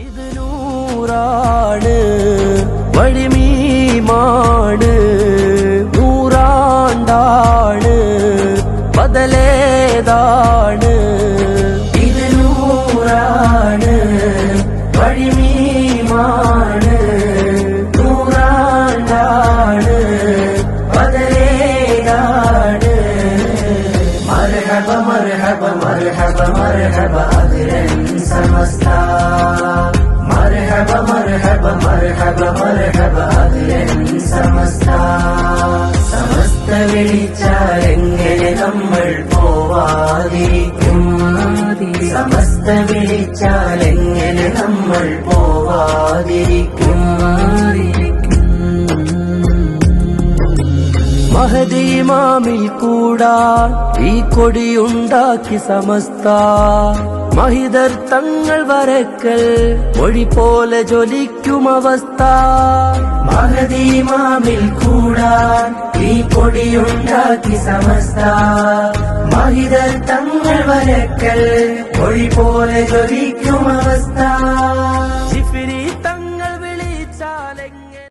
ഇത് നൂറാണ് വഴിമീമാണ് നൂറാണ്ടാണ് ബദലേതാണ് ഇത് നൂറാണ് വഴിമീമാണ് നൂറാണ്ടാണ് ബദലേതാണ് മർഹബ മർഹബ മർഹബ മർഹബ അതിരൻ സമസ്ത മർഹബ മർഹബ മർഹബ മർഹബ അതിരൻ സമസ്ത സമസ്ത വിളിച്ചാലെങ്ങനെ നമ്മൾ പോവാതിരിക്കും സമസ്ത വിളിച്ചാലെങ്ങനെ നമ്മൾ പോവാതിരിക്കും മഹദി ഇമാമിൽ കൂടാൻ ഈ കൊടിയുണ്ടാക്കി സമസ്ത മഹിതർ തങ്ങൾ വരക്കൽ മൊഴി പോലെ ജ്വലിക്കും അവസ്ഥ മഹദി ഇമാമിൽ കൂടാൻ ഈ കൊടിയുണ്ടാക്കി സമസ്ത മഹിതർ തങ്ങൾ വരക്കൽ മൊഴി പോലെ ജ്വലിക്കും അവസ്ഥ